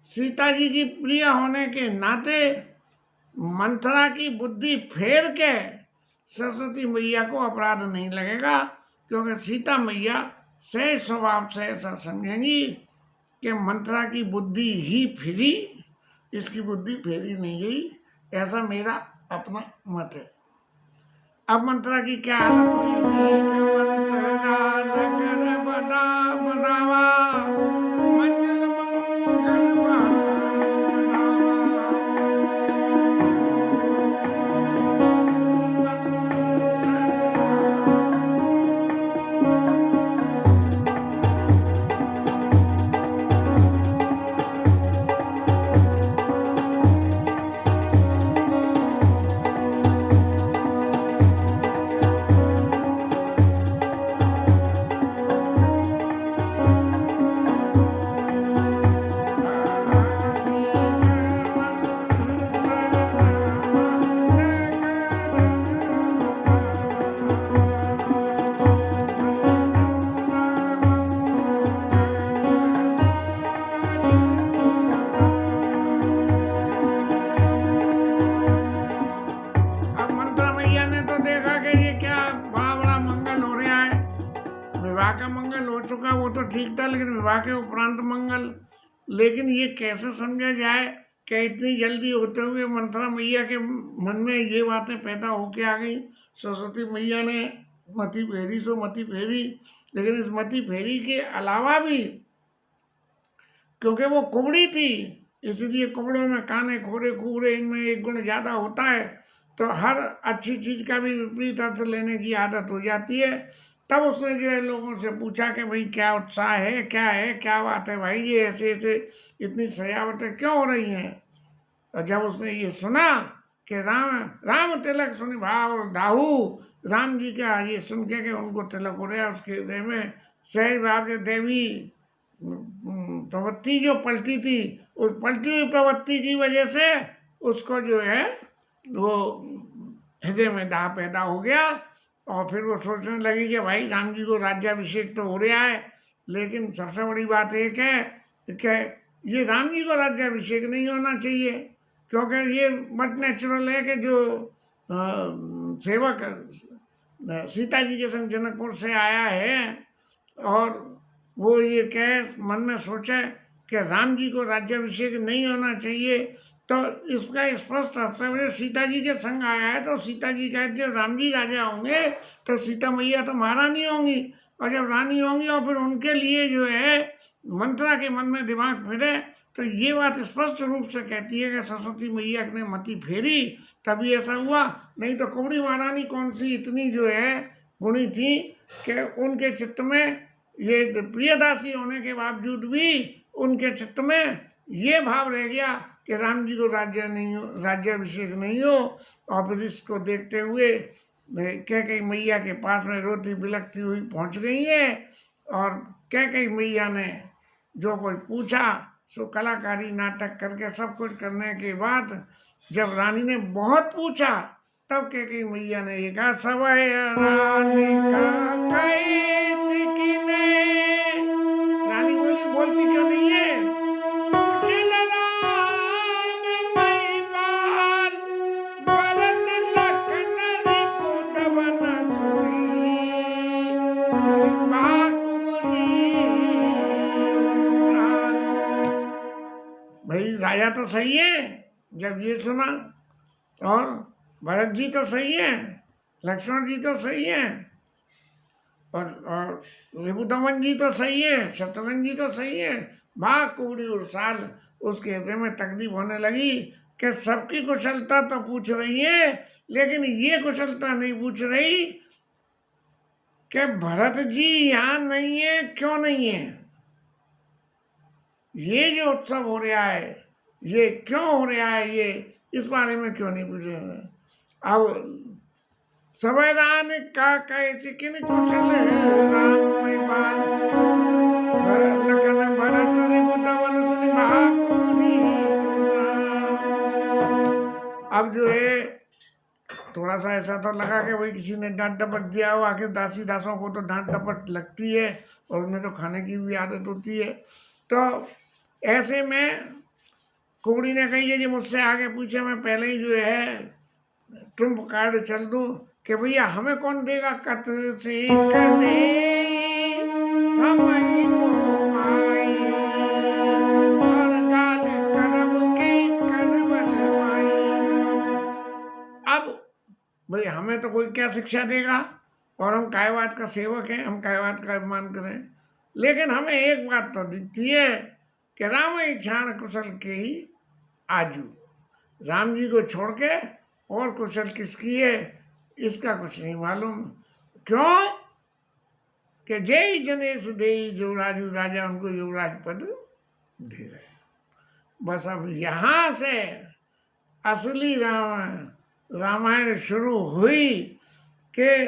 सीता जी की प्रिय होने के नाते मंथरा की बुद्धि फेर के सरस्वती मैया को अपराध नहीं लगेगा, क्योंकि सीता मैया सहज स्वभाव से ऐसा समझेंगी कि मंथरा की बुद्धि ही फिरी, इसकी बुद्धि फेरी नहीं गई। ऐसा मेरा अपना मत है। अब मंथरा की क्या हालत हुई थी कि मंथरा नगर बदा बनावा, मंजुल मंगल भानु अब मंत्रा मैया ने तो देखा कि ये क्या बड़ा बड़ा मंगल हो रहा है। विवाह का मंगल हो चुका वो तो ठीक था, लेकिन विवाह के उपरांत मंगल, लेकिन ये कैसे समझा जाए कि इतनी जल्दी होते हुए मंत्रा मैया के मन में ये बातें पैदा होके आ गई। सरस्वती मैया ने मती फेरी सो मती फेरी, लेकिन इस मती फेरी के अलावा भी क्योंकि वो कुबड़ी थी, इसलिए कुबड़ों में काने खोरे खूबरे, इनमें एक गुण ज्यादा होता है, तो हर अच्छी चीज का भी विपरीत अर्थ लेने की आदत हो जाती है। तब उसने जो है लोगों से पूछा कि भाई क्या उत्साह है, क्या बात है भाई, ये ऐसे ऐसे इतनी सजावटें क्यों हो रही हैं। और जब उसने ये सुना कि राम राम तिलक सुनि भाव दाहू, राम जी का ये सुन के उनको तिलक हो रहा उसके हृदय में, सहज भाव जो देवी प्रवृत्ति जो पलटी थी, उस पलटी हुई प्रवृत्ति की वजह से उसको जो है वो हृदय में दाह पैदा हो गया। और फिर वो सोचने लगी कि भाई राम जी को राज्याभिषेक तो हो रहा है, लेकिन सबसे बड़ी बात एक है कि ये राम जी को राज्याभिषेक नहीं होना चाहिए, क्योंकि ये बट नेचुरल है कि जो सेवक सीता जी के संग जनकपुर से आया है और वो ये कहे मन में सोचे कि राम जी को राज्याभिषेक नहीं होना चाहिए, तो इसका स्पष्ट अर्थ है सीता जी के संग आया है, तो सीता जी कहते जब राम जी राजा होंगे तो सीता मैया तो महारानी होंगी, और जब रानी होंगी और फिर उनके लिए जो है मंत्रा के मन में दिमाग फिरे, तो ये बात स्पष्ट रूप से कहती है कि सरस्वती मैया ने मति फेरी तभी ऐसा हुआ। नहीं तो कुबड़ी महारानी कौन सी इतनी जो है गुणी थी कि उनके चित्त में ये प्रियदासी होने के बावजूद भी उनके चित्त में ये भाव रह गया कि राम जी को राज्याभिषेक नहीं हो। और फिर इसको देखते हुए कैकेयी मैया के पास में रोती बिलखती हुई पहुंच गई है, और कैकेयी मैया ने जो कोई पूछा सो कलाकारी नाटक करके सब कुछ करने के बाद जब रानी ने बहुत पूछा तब कैकेयी मैया ने ये कहा, सब रानी का कैसी किने। रानी बोली बोलती क्यों नहीं है, कुशल राम महिपाल, भरत लखन रिपुदमन सुनी, बाकुली साल। भाई राजा तो सही है जब ये सुना, और भरत जी तो सही है, लक्ष्मण जी तो सही है, और रिपुदमन जी तो सही है, शत्रुघ्न जी तो सही है, भाग कुबड़ी और साल। उसके हृदय में तकलीफ होने लगी कि सबकी कुशलता तो पूछ रही है, लेकिन ये कुशलता नहीं पूछ रही कि भरत जी यहाँ नहीं है, क्यों नहीं है, ये जो उत्सव हो रहा है ये क्यों हो रहा है, ये इस बारे में क्यों नहीं पूछ रहे। अब समय रान का कैसे किन कुशल राम महिपाल, लखन भरत रिपुदमन सुनि महाकुली। अब जो है थोड़ा सा ऐसा तो लगा कि भाई किसी ने डांट डपट दिया हो, आखिर दासी दासों को तो डांट डपट लगती है और उन्हें तो खाने की भी आदत होती है। तो ऐसे में कुबड़ी ने कही कि जी मुझसे आगे पूछे मैं पहले ही जो है ट्रम्प कार्ड चल दूं कि भैया हमें कौन देगा कत से कदे हमई को माई और गाल करब के करबल माई। अब भाई हमें तो कोई क्या शिक्षा देगा, और हम कायवाद का सेवक हैं, हम कायवाद का अभिमान करें। लेकिन हमें एक बात तो दिखती है कि राम क्षाण कुशल के ही आजू, राम जी को छोड़ के और कुशल किसकी है इसका कुछ नहीं मालूम। क्यों कि जय जनेश दे युवराजू, राजा उनको युवराज पद दे रहे। बस अब यहां से असली रामायण शुरू हुई कि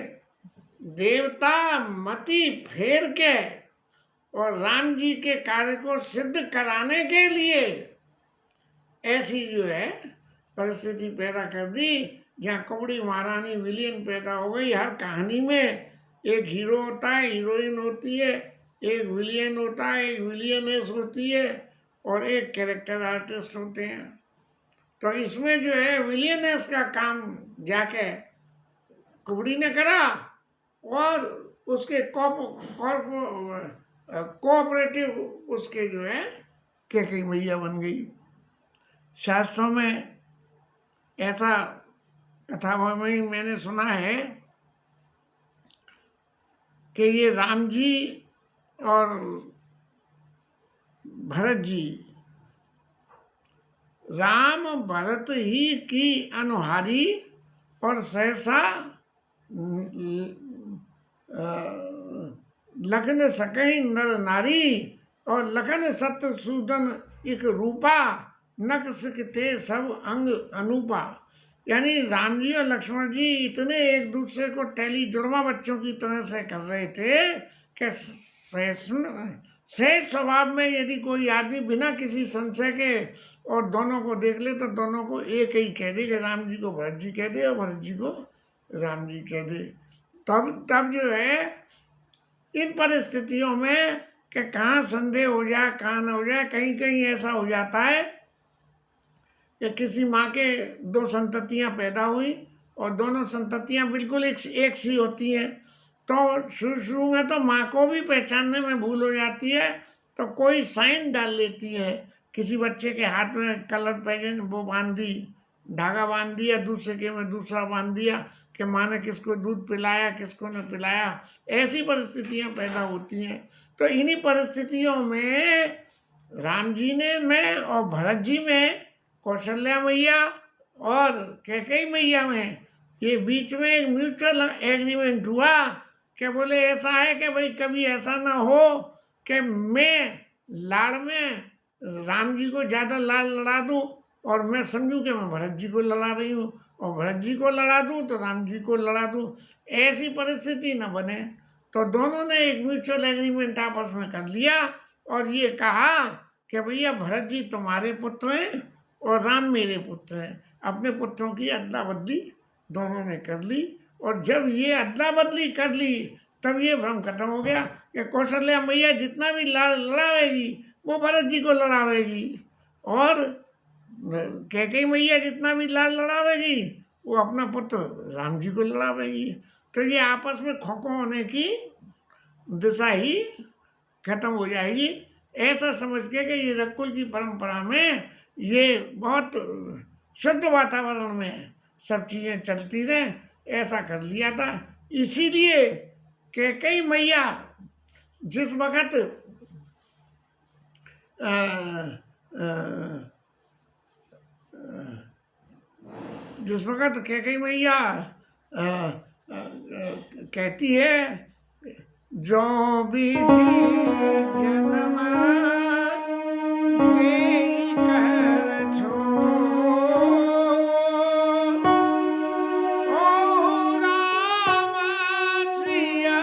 देवता मति फेर के और राम जी के कार्य को सिद्ध कराने के लिए ऐसी जो है परिस्थिति पैदा कर दी, जहाँ कुबड़ी महारानी विलियन पैदा हो गई। हर कहानी में एक हीरो होता है, हीरोइन होती है, एक विलियन होता है, एक विलियनेस होती है, और एक कैरेक्टर आर्टिस्ट होते हैं। तो इसमें जो है विलियनेस का काम जाके कुबड़ी ने करा और उसके कोऑपरेटिव उसके जो है कैकेयी मैया बन गई। शास्त्रों में ऐसा कथा में मैंने सुना है कि ये राम जी और भरत जी, राम भरत ही की अनुहारी और सहसा लखन सकई नर नारी, और लखन सत्य सूदन एक रूपा, नक सिकते सब अंग अनूपा। यानी राम जी और लक्ष्मण जी इतने एक दूसरे को टेली जुड़वा बच्चों की तरह से कर रहे थे कि सहज स्वभाव में यदि कोई आदमी बिना किसी संशय के और दोनों को देख ले तो दोनों को एक ही कह दे कि राम जी को भरत जी कह दे और भरत जी को राम जी कह दे। तब जो है इन परिस्थितियों में कि कहाँ संदेह हो जाए कहाँ न हो जाए, कहीं कहीं ऐसा हो जाता है कि किसी माँ के दो संततियाँ पैदा हुई और दोनों संततियाँ बिल्कुल एक सी होती हैं, तो शुरू में तो माँ को भी पहचानने में भूल हो जाती है, तो कोई साइन डाल लेती है। किसी बच्चे के हाथ में कलर पेन वो बांध दी, धागा बांध दिया, दूसरे के में दूसरा बांध दिया कि माँ ने किसको दूध पिलाया किसको न पिलाया। ऐसी परिस्थितियाँ पैदा होती हैं। तो इन्हीं परिस्थितियों में राम जी ने में और भरत जी में, कौशल्या मैया और कैकेयी मैया में ये बीच में एक म्यूचुअल एग्रीमेंट हुआ कि बोले ऐसा है कि भाई कभी ऐसा ना हो कि मैं लाड़ में राम जी को ज़्यादा लाड़ लड़ा दूं और मैं समझूं कि मैं भरत जी को लड़ा रही हूँ, और भरत जी को लड़ा दूं तो राम जी को लड़ा दूं, ऐसी परिस्थिति न बने। तो दोनों ने एक म्यूचुअल एग्रीमेंट आपस में कर लिया और ये कहा कि भैया भरत जी तुम्हारे पुत्र हैं और राम मेरे पुत्र हैं। अपने पुत्रों की अदला बदली दोनों ने कर ली, और जब ये अदला बदली कर ली तब ये भ्रम खत्म हो गया कि कौशल्या मैया जितना भी लड़ावेगी वो भरत जी को लड़ावेगी, और कैकेयी मैया जितना भी लड़ावेगी वो अपना पुत्र राम जी को लड़ावेगी। तो ये आपस में खोखो होने की दिशा ही खत्म हो जाएगी। ऐसा समझ के कि ये रघुकुल की परंपरा में ये बहुत शुद्ध वातावरण में सब चीज़ें चलती रहें, ऐसा कर लिया था। इसीलिए कैकेयी मैया जिस वक़्त कैकेयी मैया कहती है जो विधि जन्म देई कर छोड़, ओ राम सिया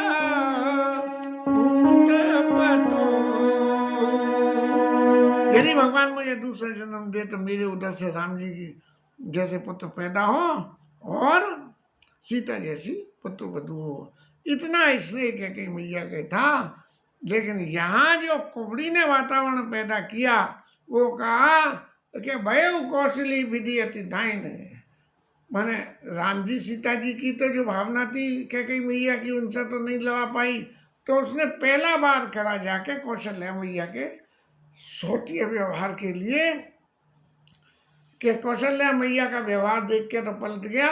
पूत पतो। यदि भगवान मुझे दूसरा जन्म दे तो मेरे उधर से राम जी की जैसे पुत्र पैदा हो और सीता जैसी पुत्र वधू हो। इतना इसलिए कैकेयी मैया के था। लेकिन यहाँ जो कुबड़ी ने वातावरण पैदा किया वो कहा कि भयउ कौशली विधि अति दाइन। माने राम जी सीता जी की तो जो भावना थी कैकेयी मैया की, उनसे तो नहीं लड़ा पाई, तो उसने पहला बार खड़ा जाके कौशल्या मैया के सोतीय व्यवहार के लिए, कि कौशल्या मैया का व्यवहार देख के तो पलट गया,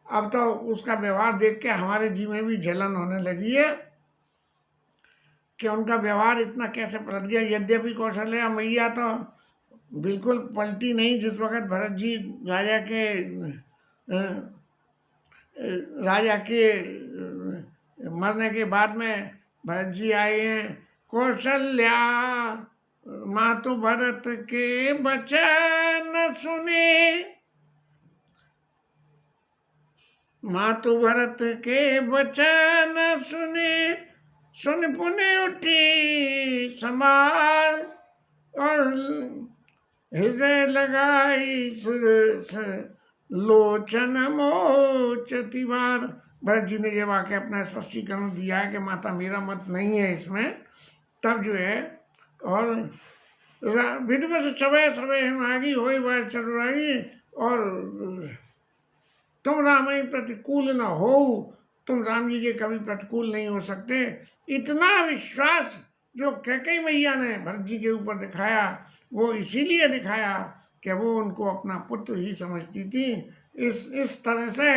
अब तो उसका व्यवहार देख के हमारे जी में भी जलन होने लगी है कि उनका व्यवहार इतना कैसे पलट गया। यद्यपि कौशल्या मैया तो बिल्कुल पलटी नहीं, जिस वक्त भरत जी राजा के मरने के बाद में भरत जी आए हैं, कौशल्या मातु भरत के वचन सुने, मातु भरत के वचन सुने, सुन पुने उठी संभाल, और हृदय लगाई लोचन मोचती बार। भरत जी ने जब आके अपना स्पष्टीकरण दिया है कि माता मेरा मत नहीं है इसमें, तब जो है, और विधवस चबे सबे आगी हो बार चलुरागी, और तुम राम ही प्रतिकूल न हो, तुम राम जी के कभी प्रतिकूल नहीं हो सकते। इतना विश्वास जो कैकेयी मैया ने भरत जी के ऊपर दिखाया, वो इसीलिए दिखाया कि वो उनको अपना पुत्र ही समझती थी, इस तरह से।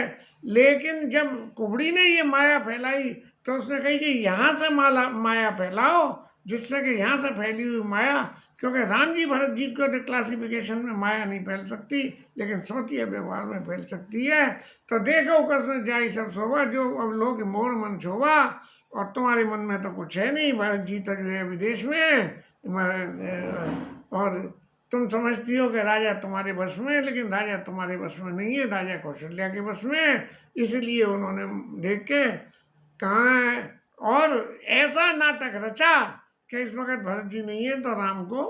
लेकिन जब कुबड़ी ने ये माया फैलाई तो उसने कही कि यहाँ से माया फैलाओ, जिससे कि यहाँ से फैली हुई माया, क्योंकि राम जी भरत जी को क्लासिफिकेशन में माया नहीं फैल सकती, लेकिन सोतीय व्यवहार में फैल सकती है। तो देखो कसने जाई सब शोभा, जो अब लोग मोर मन शोभा, और तुम्हारे मन में तो कुछ है नहीं, भरत जी तो जो है विदेश में है, और तुम समझती हो कि राजा तुम्हारे वश में है, लेकिन राजा तुम्हारे वश में नहीं है, राजा कौशल्या के वश में है। इसलिए उन्होंने देख के कहा है, और ऐसा नाटक रचा कि इस वक्त भरत जी नहीं है तो राम को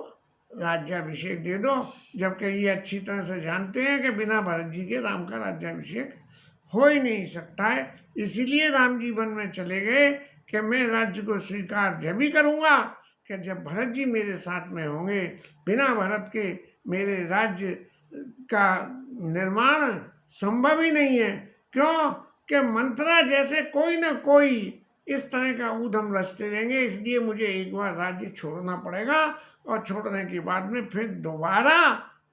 राज्याभिषेक दे दो, जबकि ये अच्छी तरह से जानते हैं कि बिना भरत जी के राम का राज्याभिषेक हो ही नहीं सकता है। इसीलिए राम जी वन में चले गए कि मैं राज्य को स्वीकार जब भी करूँगा कि जब भरत जी मेरे साथ में होंगे, बिना भरत के मेरे राज्य का निर्माण संभव ही नहीं है। क्यों कि मंथरा जैसे कोई ना कोई इस तरह का ऊधम रचते रहेंगे, इसलिए मुझे एक बार राज्य छोड़ना पड़ेगा, और छोड़ने के बाद में फिर दोबारा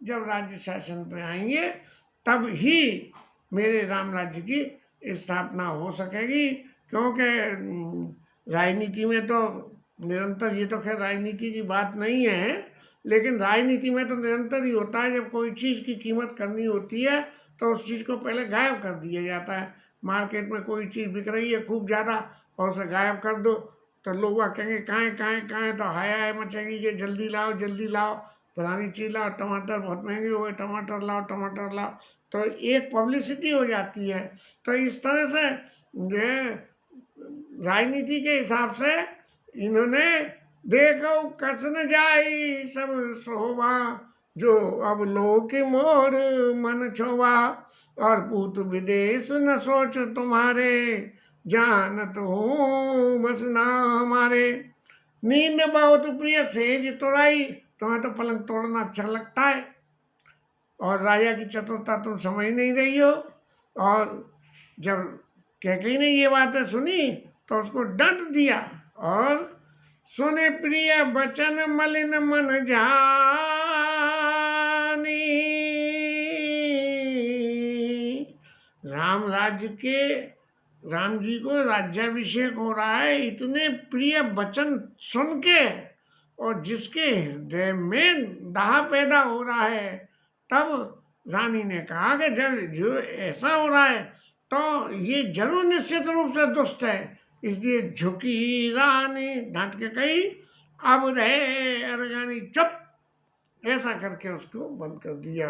जब राज्य शासन पे आएंगे तब ही मेरे राम राज्य की स्थापना हो सकेगी। क्योंकि राजनीति में तो निरंतर, ये तो खैर राजनीति की बात नहीं है, लेकिन राजनीति में तो निरंतर ही होता है, जब कोई चीज़ की कीमत करनी होती है तो उस चीज़ को पहले गायब कर दिया जाता है। मार्केट में कोई चीज़ बिक रही है खूब ज़्यादा और उसे गायब कर दो तो लोग कहेंगे कहाँ तो हाय मचेगी कि जल्दी लाओ फलानी चीज़ लाओ, टमाटर बहुत महंगे हो गए, टमाटर लाओ, तो एक पब्लिसिटी हो जाती है। तो इस तरह से राजनीति के हिसाब से इन्होंने देखो कस न जाई सब शोभा, जो अब लोग के मोर मन छोवा, और पूत विदेश न सोच तुम्हारे, जानत हो बस ना हमारे। नींद बहुत प्रिय सेज तोड़ाई, तुम्हें तो पलंग तोड़ना अच्छा लगता है, और राजा की चतुरता तुम समझ नहीं रही हो। और जब कैकेयी ने ये बातें सुनी तो उसको डांट दिया, और सुने प्रिय बचन मलिन मन जानी, राम जी को राज्याभिषेक हो रहा है, इतने प्रिय वचन सुन के, और जिसके हृदय में दाह पैदा हो रहा है, तब रानी ने कहा कि जब जो ऐसा हो रहा है तो ये जरूर निश्चित रूप से दुष्ट है। इसलिए झुकी रानी डांट के कही, अब रहे अरगानी चुप, ऐसा करके उसको बंद कर दिया।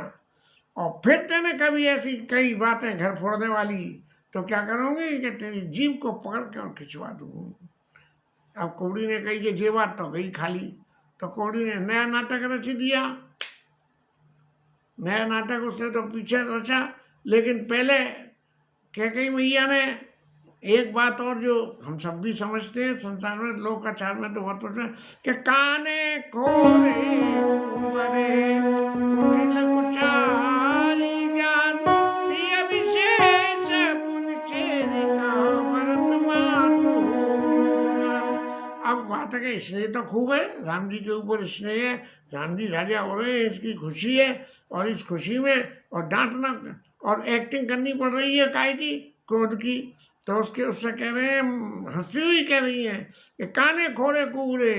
और फिर तेने कभी ऐसी कई बातें घर फोड़ने वाली तो क्या करूँगी कि तेरी जीभ को पकड़ के और खिंचवा दूँ। अब कौड़ी ने कही कि ये बात तो गई खाली, तो कौड़ी ने नया नाटक रच दिया। नया नाटक उसने तो पीछे रचा, लेकिन पहले कैकेयी मैया ने एक बात और जो हम सब भी समझते हैं, संसार में लोकाचार में तो बहुत प्रश्न है कि काने खोरे कुंवरे कुटिल स्नेह तो खूब है, राम जी के ऊपर स्नेह है, राम जी राजा हो रहे हैं, इसकी खुशी है, और इस खुशी में और डांटना और एक्टिंग करनी पड़ रही है काय की, क्रोध की। तो उससे कह रहे हैं, हंसती हुई कह रही है कि काने खोरे कुबरे,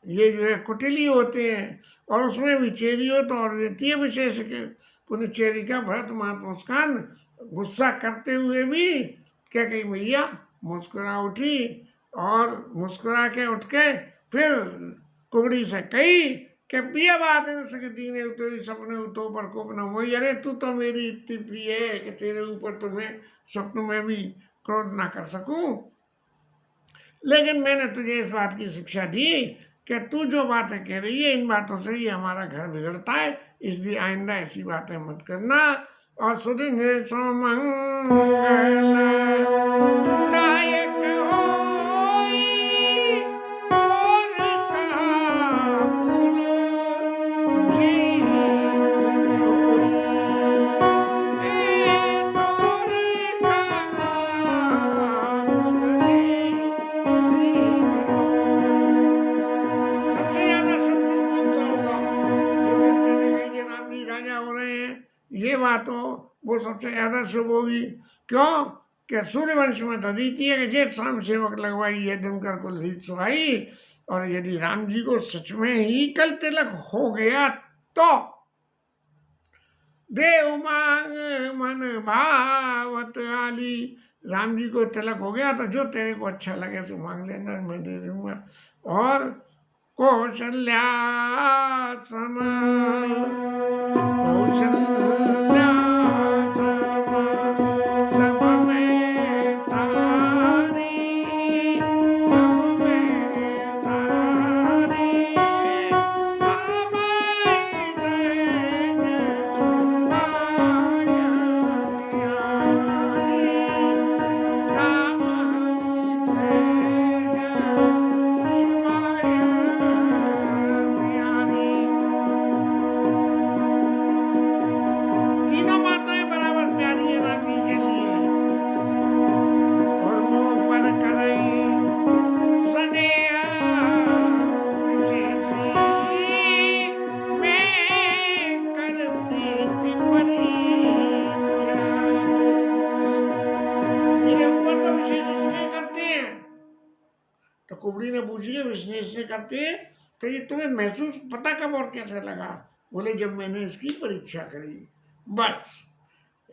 ये जो है कुटिली होते हैं, और उसमें भी चेरी हो तो और रहती है विशेष के पुण्य चेरी का भरत मात मुस्कान, गुस्सा करते हुए भी क्या कही मैया मुस्कुरा उठी, और मुस्कुरा के उठ के फिर कुबड़ी से कही कि प्रिय बात है सके दीने तो सपने तो पर को न वही, अरे तू तो मेरी इतनी प्रिय है कि तेरे ऊपर तो मैं स्वप्न में भी क्रोध ना कर सकूं, लेकिन मैंने तुझे इस बात की शिक्षा दी कि तू जो बातें कह रही है इन बातों से ही हमारा घर बिगड़ता है, इसलिए आइंदा ऐसी बातें मत करना। और सुदिने सोमंगल दायक होई और कहा पुर जीत होई, ए तोर कहा पुर जीत होई। सबसे ज्यादा शुभ दिन कौन सा होगा? जिस दिन तेने कही कि राम जी राजा हो रहे हैं, ये बात हो, वो सबसे ज्यादा शुभ होगी। क्यों? कि सूर्यवंश में तो रीति है कि जेठ शाम सेवक लगवाई है, दिनकर को रीत सुहाई। और यदि राम जी को सच में ही कल तिलक हो गया तो देव मांग मन भावत आली, राम जी को तिलक हो गया तो जो तेरे को अच्छा लगे सो मांग लेना, मैं दे दूंगा। और कौशल्या सम कौशल्या सम सब में तारी, सब में तारी, आमाई जय सुनाय प्यारी, रामाई जय सुनाय प्यारी। तीनों माताएं बराबर प्यारी है राम जी के लिए। और मुंह पर करई स्नेहा विशेषी, मैं कर प्रीति परीक्षा देगी। मेरे ऊपर तो विशेष स्नेह करते हैं। तो कुबड़ी ने पूछी है विशेष स्नेह करते हैं तो ये तुम्हें महसूस पता कब और कैसे लगा? बोले जब मैंने इसकी परीक्षा करी। बस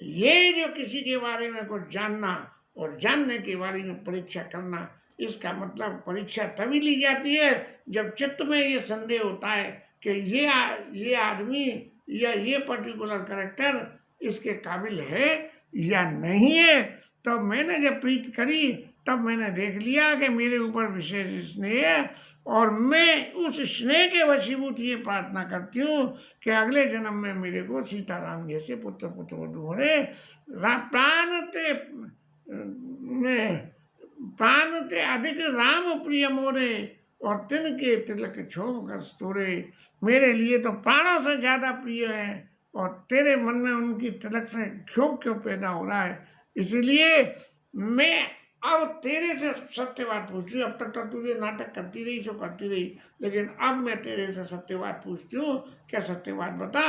ये जो किसी के बारे में कुछ जानना और जानने के बारे में परीक्षा करना, इसका मतलब परीक्षा तभी ली जाती है जब चित्त में ये संदेह होता है कि ये आदमी या ये पर्टिकुलर कैरेक्टर इसके काबिल है या नहीं है। तो मैंने जब प्रीत करी तब मैंने देख लिया कि मेरे ऊपर विशेष स्नेह है, और मैं उस स्नेह के वशीभूत ये प्रार्थना करती हूँ कि अगले जन्म में मेरे को सीताराम जैसे पुत्र पुत्रवधू होने, प्राण ते अधिक राम प्रिय मोरे, और तिनके तिलक छोभ कस्तूरे। मेरे लिए तो प्राणों से ज्यादा प्रिय है, और तेरे मन में उनकी तिलक से क्षोभ क्यों पैदा हो रहा है? इसीलिए मैं अब तेरे से सत्य बात पूछ रही हूँ। अब तक तो तुझे नाटक करती रही सो करती रही, लेकिन अब मैं तेरे से सत्य बात पूछती हूँ। क्या सत्य बात बता?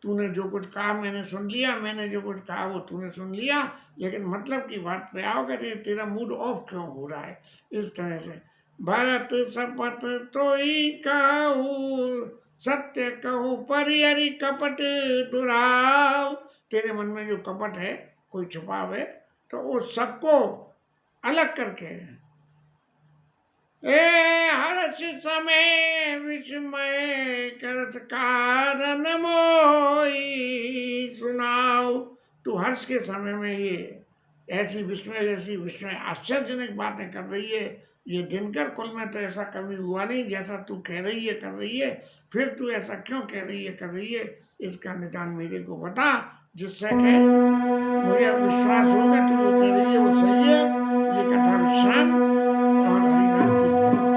तूने जो कुछ कहा मैंने सुन लिया, मैंने जो कुछ कहा वो तूने सुन लिया, लेकिन मतलब की बात पे आओगे तो तेरा मूड ऑफ क्यों हो रहा है इस तरह से? भरत शपथ तो ही कहूँ, सत्य कहूँ परिहरि कपट दुराव। तेरे मन में जो कपट है, कोई छुपाव है, तो वो सबको अलग करके ए हर्ष समय विस्मय करत कारण मोई सुनाओ। तू हर्ष के समय में ये ऐसी विस्मय आश्चर्यजनक बातें कर रही है। ये दिनकर कुल में तो ऐसा कभी हुआ नहीं जैसा तू कह रही है कर रही है। फिर तू ऐसा क्यों कह रही है कर रही है? इसका निदान मेरे को बता, जिससे कि मुझे विश्वास होगा तू जो कह रही है वो सही है। ये कथा विश्राम और हरिनाम कीर्तन।